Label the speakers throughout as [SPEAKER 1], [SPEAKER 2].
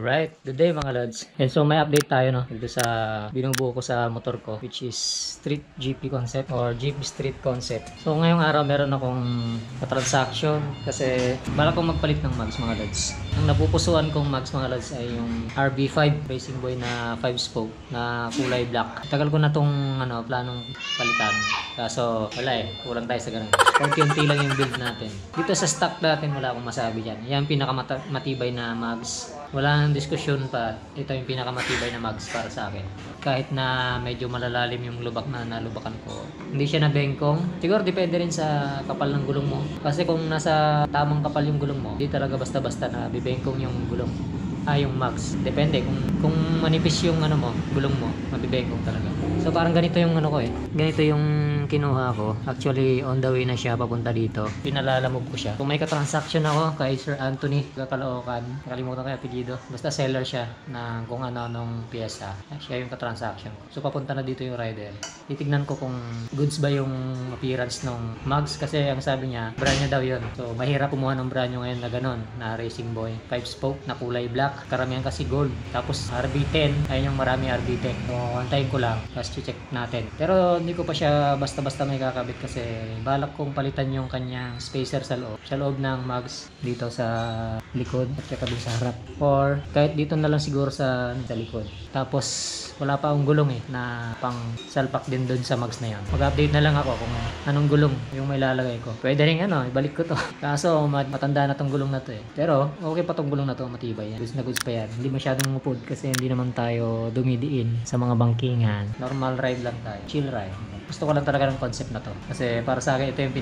[SPEAKER 1] Alright, good day mga lods. And so may update tayo no dito sa binubuo ko sa motor ko, which is Street GP concept or GP Street concept. So ngayong araw meron akong transaction kasi balak kong magpalit ng mags mga lods. Ang napupusuan kong mags mga lods ay yung RB5 Racing Boy na 5-spoke na kulay black. Tagal ko na tong planong palitan. Kaso wala kulang tayo sa ganun. Konti-unti lang yung build natin. Dito sa stock natin wala akong masabi dyan. Yan pinakamatibay na mags. Wala nang diskusyon pa. Ito yung pinakamatibay na mags para sa akin. Kahit na medyo malalalim yung lubak na nalubakan ko. Hindi siya nabengkong. Siguro depende rin sa kapal ng gulong mo. Kasi kung nasa tamang kapal yung gulong mo, hindi talaga basta-basta na bibengkong yung gulong. Yung mags. Depende kung manipis yung gulong mo, mabibengkong talaga. So parang ganito yung ko Ganito yung kinuha ko. Actually on the way na siya papunta dito. Pinalalamog ko siya. Kung may ka-transaction ako kay Sir Anthony Caloocan, nakalimutan ko yung apelyido. Basta seller siya ng kung anong piyesa. Siya yung ka-transaction. So papunta na dito yung rider. Titignan ko kung goods ba yung appearance ng mags kasi ang sabi niya, brand new daw yun. So mahirap kumuha ng brand new ngayon na ganon, na Racing Boy 5-spoke na kulay black. Karamihan kasi gold. Tapos RB10, ayun yung marami RB10. So antayin ko lang. Tapos check natin. Pero hindi ko pa siya basta-basta may kakabit kasi balak kong palitan yung kanyang spacer sa loob ng mags dito sa likod at saka dun sa harap. Or kahit dito na lang siguro sa likod. Tapos wala pa akong gulong na pang salpak din dun sa mags na yan. Mag-update na lang ako kung anong gulong yung may lalagay ko. Pwede rin ibalik ko to. Kaso matanda na tong gulong na to Pero okay pa tong gulong na to, matibay yan. Goods na goods pa yan. Hindi masyadong mupod kasi hindi naman tayo dumidiin sa mga bangkingan. Normal ride lang tayo. Chill ride. Gusto ko lang talaga ng concept na to. Kasi para sa akin ito yung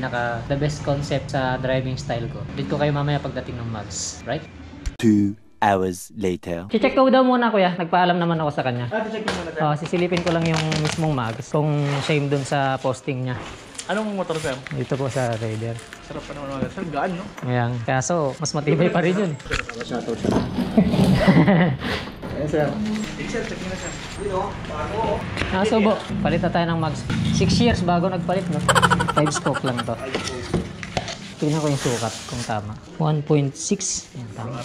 [SPEAKER 1] the best concept sa driving style ko. Dito kayo mamaya pagdating ng mags. Right?
[SPEAKER 2] 2 hours later.
[SPEAKER 1] Check ko daw muna kuya. Nagpaalam naman ako sa kanya.
[SPEAKER 3] Check mo muna sir.
[SPEAKER 1] Sisilipin ko lang yung mismong mags kung same dun sa posting niya.
[SPEAKER 3] Anong motor sir?
[SPEAKER 1] Dito po sa Raider.
[SPEAKER 3] Sarap pa naman mga sir. Gaan no?
[SPEAKER 1] Ayan. Kaso mas matibay pa rin yun.
[SPEAKER 3] Shoutout siya.
[SPEAKER 1] Yes sir.
[SPEAKER 3] Sir, check mo na sir. Dito, bago.
[SPEAKER 1] Subo. Palit na tayo ng mags. 6 years bago nagpalit no. 5-spoke lang to. Tingnan ko yung sukat kung tama. 1.6. Ayan, tama.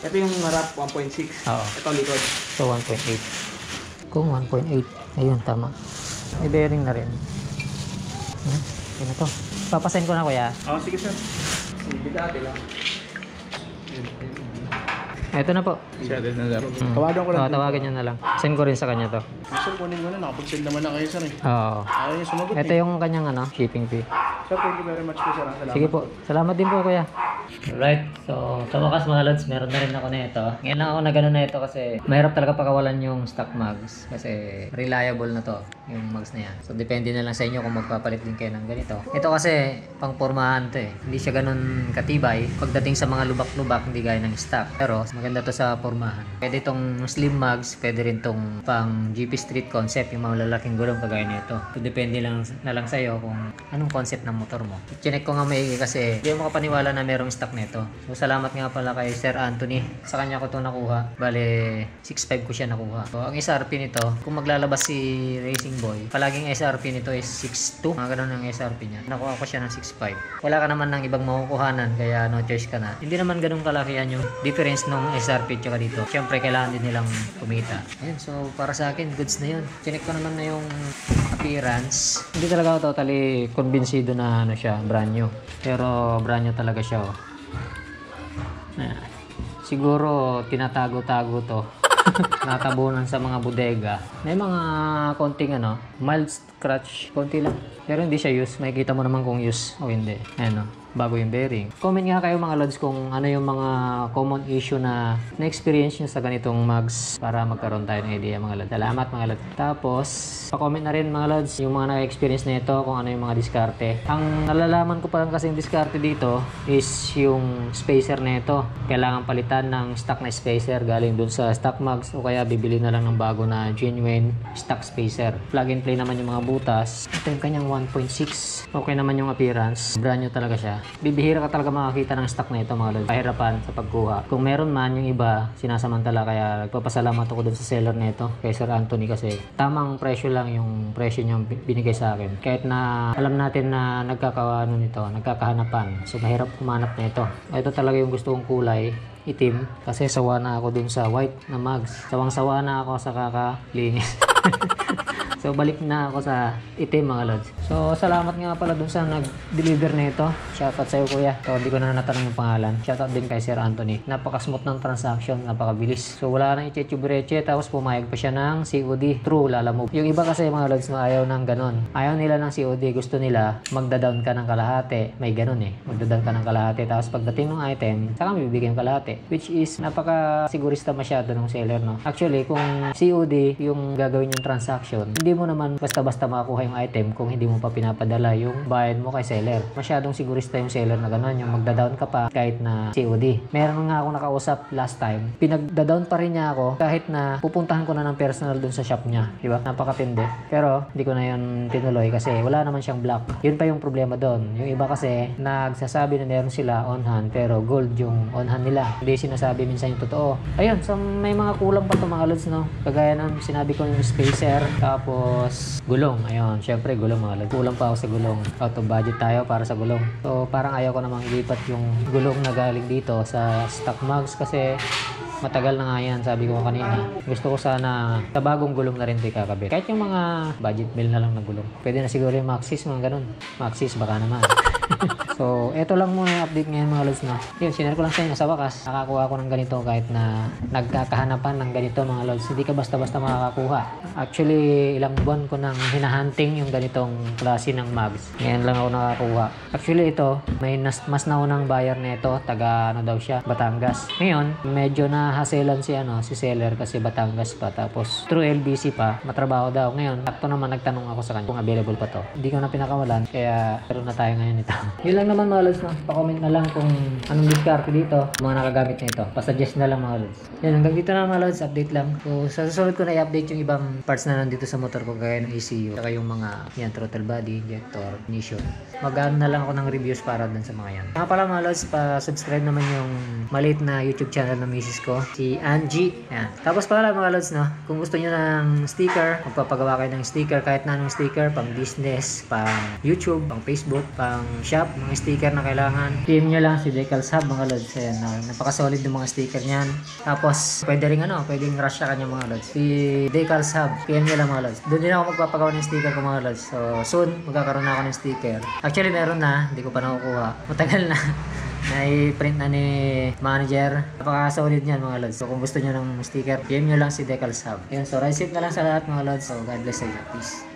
[SPEAKER 3] Ito yung harap 1.6.
[SPEAKER 1] Oo.
[SPEAKER 3] Ito likod.
[SPEAKER 1] So 1.8. Kung 1.8. Ayun, tama. May bearing na rin. Ano to? Papasain ko na kuya.
[SPEAKER 3] Sige sir. Sige dati lang.
[SPEAKER 1] Ito na po.
[SPEAKER 3] Siya din na sir. Tawagan ko lang.
[SPEAKER 1] Tawagan niya na lang. Send ko rin sa kanya to.
[SPEAKER 3] Sir, kunin mo na. Nakapag-send naman na kayo sir
[SPEAKER 1] Oo.
[SPEAKER 3] Ayaw niya sumagot
[SPEAKER 1] Ito yung kanyang shipping fee.
[SPEAKER 3] Sir, thank you very much po sir. Salamat.
[SPEAKER 1] Sige po. Salamat din po kuya. Alright. So, sa wakas mga lods, meron na rin ako na ito. Ngayon lang ako na gano'n na ito kasi mahirap talaga pakawalan yung stock mags. Kasi reliable na to, yung mags na yan. So, depende na lang sa inyo kung magpapalit din kayo ng ganito. Ito kasi, pang pormahan to Hindi siya gano'n katibay. Pagdating sa mga lubak-lubak, hindi gaya ng stock. Pero, maganda to sa pormahan. Pwede itong slim mags, pwede rin itong pang GP Street concept, yung mga lalaking gulong kagaya nito. So, depende lang na lang sa iyo kung anong concept ng motor mo. Chinek ko nga maigi kasi hindi mo makapaniwala na merong stock nito. So salamat nga pala kay Sir Anthony. Sa kanya ko 'to nakuha. Bale 6.5 ko siya nakuha. So ang SRP nito, kung maglalabas si Racing Boy, palaging SRP nito is 6.2. Mga ganun ang SRP niya. Nakuha ko siya ng 6.5. Wala ka naman ng ibang makukuhanan kaya no choice ka na. Hindi naman ganun kalakihan yung difference ng SRP tsaka dito. Siyempre kailangan din nilang kumita. Ayun, so para sa akin goods na 'yun. Chinek ko naman na yung appearance. Hindi talaga ako totally convincido na siya, brand new. Pero brand new talaga siya siguro tinatago-tago to. Natabunan sa mga bodega. May mga konting mild scratch, konti lang. Pero hindi siya use. Makikita mo naman kung use o hindi. Bago yung bearing. Comment nga kayo mga lods kung ano yung mga common issue na na-experience nyo sa ganitong mags para magkaroon tayo ng idea mga lods. Salamat mga lods. Tapos, pa-comment na rin mga lods yung mga na-experience na ito kung ano yung mga diskarte. Ang nalalaman ko pa lang kasi yung diskarte dito is yung spacer na ito. Kailangan palitan ng stock na spacer galing dun sa stock mags o kaya bibili na lang ng bago na genuine stock spacer. Plug and play naman yung mga butas. Ito yung kanyang 1.6. Okay naman yung appearance. Brand new talaga siya. bibihira ka talaga makakita ng stock na ito mga lods. Kahirapan sa pagkuha. Kung meron man, yung iba sinasamantala, kaya nagpapasalamat ako dun sa seller na ito, kay Sir Anthony, kasi tamang presyo lang yung presyo niya binigay sa akin. Kahit na alam natin na nagkakahanapan. So mahirap kumanap na ito. Ito talaga yung gusto kong kulay, itim, kasi sawa na ako dun sa white na mugs. Sawang-sawa na ako sa kakalinis. So balik na ako sa itim mga lods. So salamat nga pala dun sa nag-deliver na ito. Shoutout sa iyo kuya. So hindi ko na natanong yung pangalan. Shoutout din kay Sir Anthony. Napaka-smooth ng transaction, napakabilis. So wala nang iche-chubireche, tapos pumayag pa siya ng COD. True, lalamove. Yung iba kasi mga lods na ayaw ng ganon. Ayaw nila ng COD. Gusto nila magda-down ka ng kalahati. May ganon eh. Magda-down ka ng kalahati. Tapos pagdating ng item, saka may bibigyan ng kalahati. Which is napaka-sigurista masyado ng seller, no? Actually, kung COD yung gagawin yung transaction, hindi mo naman basta-basta makakuha yung item kung hindi mo pa pinapadala yung bayad mo kay seller. Masyadong sigurista yung seller na gano'n, yung magda-down ka pa kahit na COD. Meron nga ako nakausap last time, pinagda-down pa rin niya ako kahit na pupuntahan ko na ng personal dun sa shop niya. Diba? Napakatindi. Pero hindi ko na yun tinuloy kasi wala naman siyang block. Yun pa yung problema doon. Yung iba kasi nagsasabi na meron sila on hand pero gold yung on hand nila. Hindi sinasabi minsan yung totoo. Ayun, so may mga kulang pa ito mga lods, no? Kagaya nun, sinabi ko yung spacer, tapos gulong. Ayun, syempre gulong mga lods. Kulang pa ako sa gulong. Out of budget tayo para sa gulong. So parang ayaw ko namang ilipat yung gulong na galing dito sa stock mugs kasi matagal na nga yan, sabi ko kanina. Gusto ko sana sa bagong gulong na rin di kakabit. Kahit yung mga budget bill na lang na gulong. Pwede na siguro yung Maxxis, mga ganun. Maxxis, baka naman. So, eto lang muna yung update ngayon mga lods, no? Yun, sinare ko lang sa inyo sa wakas. Nakakuha ko ng ganito kahit na nagkakahanapan ng ganito mga lods. Hindi ka basta-basta makakakuha. Actually, ilang buwan ko nang hinahunting yung ganitong klase ng mugs. Ngayon lang ako nakakuha. Actually, ito, may mas naunang buyer na ito. Taga, ano daw siya, Batangas. Ngayon, medyo nahaselan si seller kasi Batangas pa. Tapos, through LBC pa, matrabaho daw. Ngayon, sakto naman nagtanong ako sa kanya kung available pa to. Hindi ko na pinakawalan, kaya meron na tayo ngayon ito. Yun lang naman mga lods, no? Pa-comment na lang kung anong discard dito, mga nakagamit nito. Pa-suggest na lang mga lods. Yan, hanggang dito na mga lods, update lang. So, sa susunod ko na i-update yung ibang parts na nandito sa motor ko, gaya ng ECU, saka yung mga, yan, throttle body, injector, ignition. Mag-ano na lang ako ng reviews para dun sa mga yan. Nga pala mga lods, pa-subscribe naman yung maliit na YouTube channel ng misis ko, si Angie. Yan. Tapos pala mga lods, no? Kung gusto nyo ng sticker, magpapagawa kayo ng sticker, kahit na anong sticker, pang business, pang YouTube, pang Facebook, pang shop, mga sticker na kailangan. PM nyo lang si Decals Hub mga lods. Ayan, napaka-solid yung mga sticker niyan. Tapos, pwede rin pwedeng rush ka kanya mga lods. Si Decals Hub, PM nyo lang mga lods. Doon din ako magpapagawa ng sticker ko mga lods. So, soon, magkakaroon na ako ng sticker. Actually, meron na. Hindi ko pa nakukuha. Matagal na. Nai-print na ni manager. Napaka-solid niyan mga lods. So, kung gusto nyo ng sticker, PM nyo lang si Decals Hub. Yun, so, ride safe na lang sa lahat mga lods. So, God bless you. Peace.